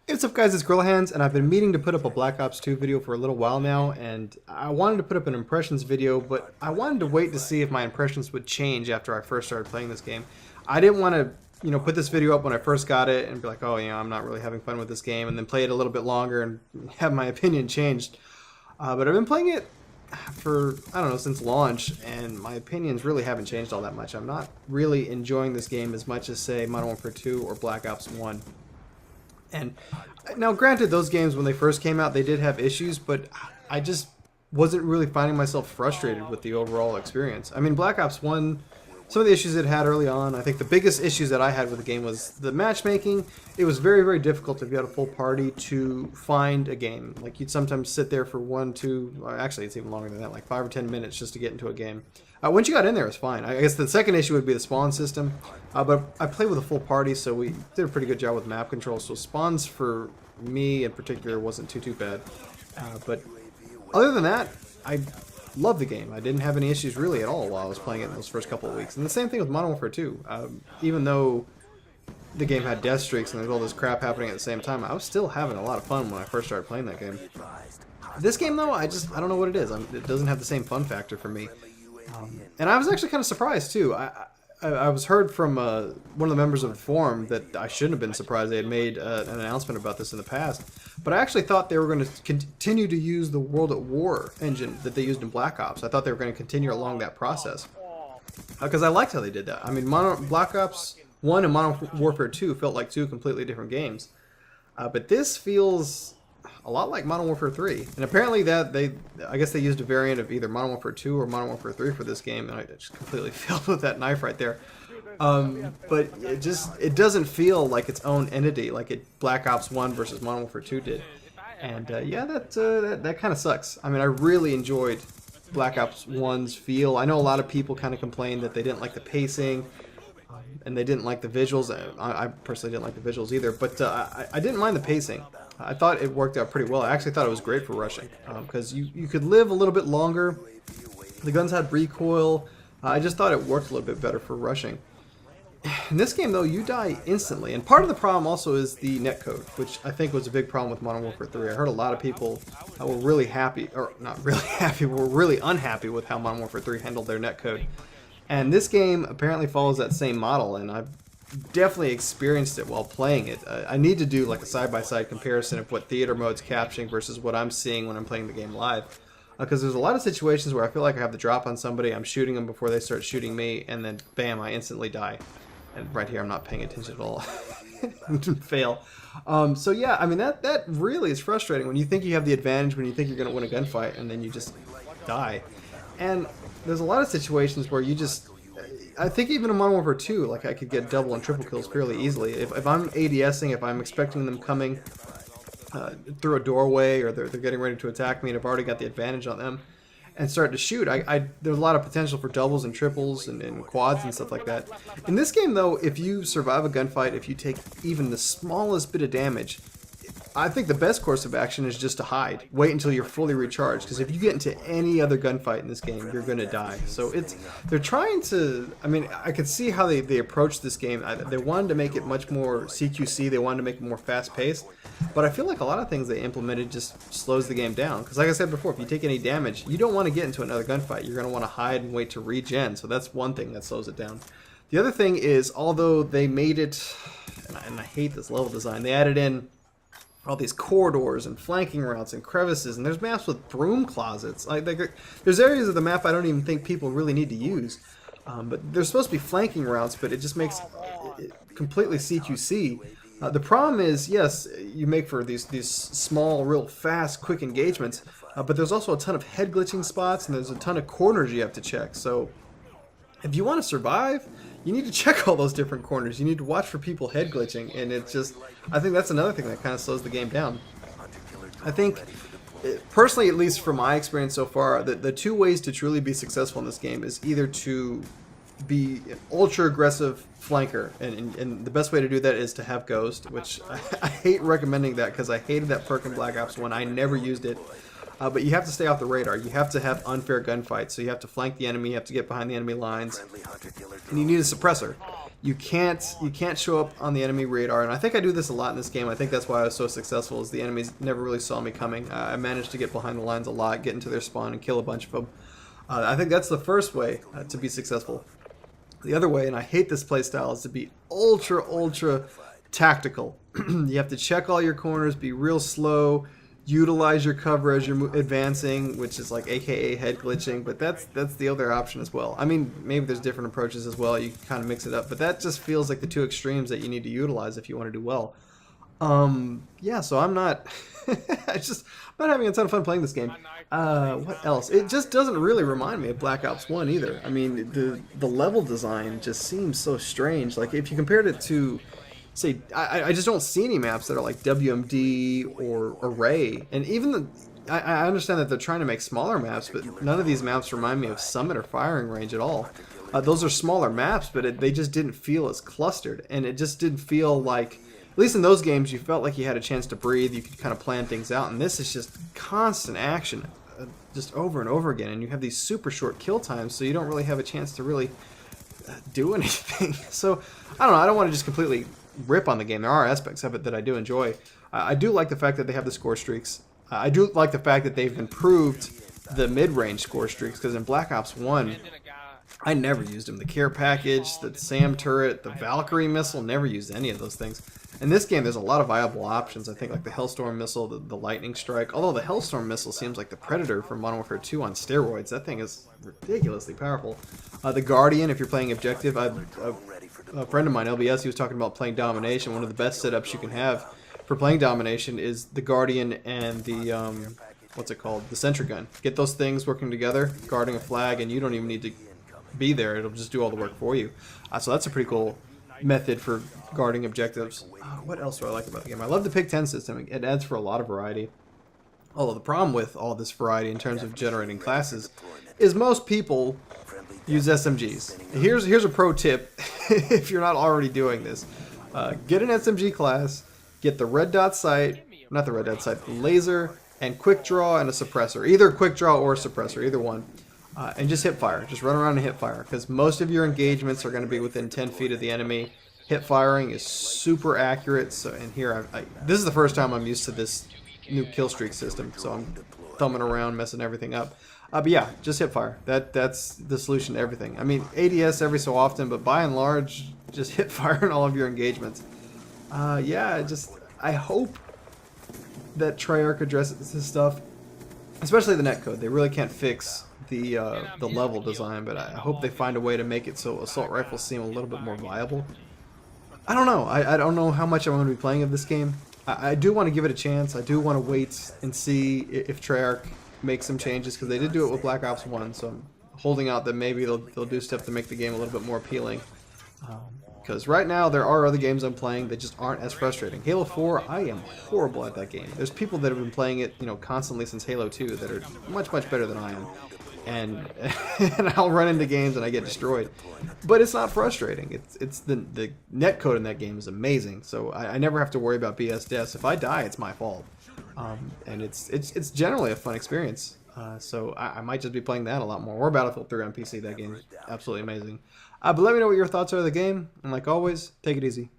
Hey, what's up guys, it's Hands, and I've been meaning to put up a Black Ops 2 video for a little while now, and I wanted to put up an impressions video, but I wanted to wait to see if my impressions would change after I first started playing this game. I didn't want to, put this video up when I first got it and be like, oh, I'm not really having fun with this game, and then play it a little bit longer and have my opinion changed. But I've been playing it for, I don't know, since launch, and my opinions really haven't changed all that much. I'm not really enjoying this game as much as, say, Modern Warfare 2 or Black Ops 1. And now, granted, those games when they first came out, they did have issues, but I just wasn't really finding myself frustrated with the overall experience. I mean, Black Ops 1, some of the issues it had early on, I think the biggest issues that I had with the game was the matchmaking. It was very, very difficult if you had a full party to find a game. Like, you'd sometimes sit there for 1, 2, actually it's even longer than that, like 5 or 10 minutes just to get into a game. Once you got in there, it was fine. I guess the second issue would be the spawn system, but I played with a full party, so we did a pretty good job with map control, so spawns for me in particular wasn't too bad. But other than that, I loved the game. I didn't have any issues really at all while I was playing it in those first couple of weeks. And the same thing with Modern Warfare 2. Even though the game had death streaks and there's all this crap happening at the same time, I was still having a lot of fun when I first started playing that game. This game, though, I don't know what it is. It doesn't have the same fun factor for me. And I was actually kind of surprised, too. I was heard from one of the members of the forum that I shouldn't have been surprised they had made an announcement about this in the past. But I actually thought they were going to continue to use the World at War engine that they used in Black Ops. I thought they were going to continue along that process. Because I liked how they did that. I mean, Black Ops 1 and Modern Warfare 2 felt like two completely different games. But this feels a lot like Modern Warfare 3. And apparently I guess they used a variant of either Modern Warfare 2 or Modern Warfare 3 for this game, and I just completely failed with that knife right there. But it doesn't feel like its own entity like Black Ops 1 versus Modern Warfare 2 did. And yeah, that kind of sucks. I mean, I really enjoyed Black Ops 1's feel. I know a lot of people kind of complained that they didn't like the pacing, and they didn't like the visuals. I personally didn't like the visuals either, but I didn't mind the pacing. I thought it worked out pretty well. I actually thought it was great for rushing, because you could live a little bit longer. The guns had recoil. I just thought it worked a little bit better for rushing. In this game, though, you die instantly, and part of the problem also is the netcode, which I think was a big problem with Modern Warfare 3. I heard a lot of people were really happy, or not really happy, were really unhappy with how Modern Warfare 3 handled their netcode. And this game apparently follows that same model, and I've definitely experienced it while playing it. I need to do like a side-by-side comparison of what theater mode's capturing versus what I'm seeing when I'm playing the game live. Because there's a lot of situations where I feel like I have the drop on somebody, I'm shooting them before they start shooting me, and then bam, I instantly die. And right here I'm not paying attention at all. Fail. So yeah, I mean that really is frustrating when you think you have the advantage, when you think you're going to win a gunfight, and then you just die. And there's a lot of situations where you just, I think even in Modern Warfare 2, like I could get double and triple kills fairly easily. If I'm ADSing, if I'm expecting them coming through a doorway, or they're getting ready to attack me and I've already got the advantage on them, and start to shoot, there's a lot of potential for doubles and triples and quads and stuff like that. In this game, though, if you survive a gunfight, if you take even the smallest bit of damage, I think the best course of action is just to hide. Wait until you're fully recharged, because if you get into any other gunfight in this game, you're going to die. So they're trying to, I mean, I could see how they approached this game. They wanted to make it much more CQC, they wanted to make it more fast-paced, but I feel like a lot of things they implemented just slows the game down. Because like I said before, if you take any damage, you don't want to get into another gunfight. You're going to want to hide and wait to regen, so that's one thing that slows it down. The other thing is, although they made it, and I hate this level design, they added in all these corridors and flanking routes and crevices, and there's maps with broom closets. There's areas of the map I don't even think people really need to use, but there's supposed to be flanking routes, but it just makes it completely CQC. The problem is, yes, you make for these small, real fast, quick engagements, but there's also a ton of head glitching spots, and there's a ton of corners you have to check. So if you want to survive, you need to check all those different corners. You need to watch for people head glitching, and it's just, I think that's another thing that kind of slows the game down. I think, personally, at least from my experience so far, the two ways to truly be successful in this game is either to be an ultra-aggressive flanker, and the best way to do that is to have Ghost, which I hate recommending that because I hated that perk in Black Ops 1. I never used it. But you have to stay off the radar. You have to have unfair gunfights, so you have to flank the enemy, you have to get behind the enemy lines, and you need a suppressor. you can't show up on the enemy radar, and I think I do this a lot in this game. I think that's why I was so successful, is the enemies never really saw me coming. I managed to get behind the lines a lot, get into their spawn, and kill a bunch of them. I think that's the first way to be successful. The other way, and I hate this playstyle, is to be ultra tactical. You have to check all your corners, be real slow, utilize your cover as you're advancing, which is like AKA head glitching, but that's the other option as well. I mean, maybe there's different approaches as well, you can kind of mix it up, but that just feels like the two extremes that you need to utilize if you want to do well. Yeah, so I'm not I'm not having a ton of fun playing this game. What else? It just doesn't really remind me of Black Ops 1 either. I mean, the level design just seems so strange. Like, if you compared it to, say, I just don't see any maps that are like WMD or Array. And even I understand that they're trying to make smaller maps, but none of these maps remind me of Summit or Firing Range at all. Those are smaller maps, but they just didn't feel as clustered. And it just didn't feel like, at least in those games, you felt like you had a chance to breathe, you could kind of plan things out, and this is just constant action, just over and over again, and you have these super short kill times, so you don't really have a chance to really do anything. So, I don't know, I don't want to just completely rip on the game. There are aspects of it that I do enjoy. I do like the fact that they have the score streaks. I do like the fact that they've improved the mid-range score streaks, because in Black Ops 1, I never used them. The care package, the SAM turret, the Valkyrie missile, never used any of those things. In this game, there's a lot of viable options. I think like the Hellstorm missile, the Lightning Strike. Although the Hellstorm missile seems like the Predator from Modern Warfare 2 on steroids. That thing is ridiculously powerful. The Guardian, if you're playing objective, a friend of mine, LBS, he was talking about playing Domination. One of the best setups you can have for playing Domination is the Guardian and the, what's it called? The Sentry Gun. Get those things working together, guarding a flag, and you don't even need to be there. It'll just do all the work for you. So that's a pretty cool method for guarding objectives. What else do I like about the game? I love the Pick 10 system. It adds for a lot of variety. Although the problem with all this variety in terms of generating classes is most people use SMGs. Here's a pro tip if you're not already doing this. Get an SMG class, get the red dot sight, not the red dot sight, the laser, and quick draw and a suppressor. Either quick draw or suppressor, either one. And just hit fire. Just run around and hit fire, because most of your engagements are going to be within 10 feet of the enemy. Hit firing is super accurate. So, and here, this is the first time I'm used to this new kill streak system, so I'm thumbing around, messing everything up. But yeah, just hit fire. That's the solution to everything. I mean, ADS every so often, but by and large, just hit fire in all of your engagements. Yeah, I hope that Treyarch addresses this stuff, especially the netcode. They really can't fix the level design, but I hope they find a way to make it so assault rifles seem a little bit more viable. I don't know. I don't know how much I'm going to be playing of this game. I do want to give it a chance. I do want to wait and see if Treyarch makes some changes, because they did do it with Black Ops 1, so I'm holding out that maybe they'll do stuff to make the game a little bit more appealing. Because right now there are other games I'm playing that just aren't as frustrating. Halo 4, I am horrible at that game. There's people that have been playing it, constantly since Halo 2 that are much better than I am. And I'll run into games and I get destroyed. But it's not frustrating. It's the netcode in that game is amazing. So I never have to worry about BS deaths. If I die, it's my fault. And it's generally a fun experience. So I might just be playing that a lot more. Or Battlefield 3 on PC. That game is absolutely amazing. But let me know what your thoughts are of the game. And like always, take it easy.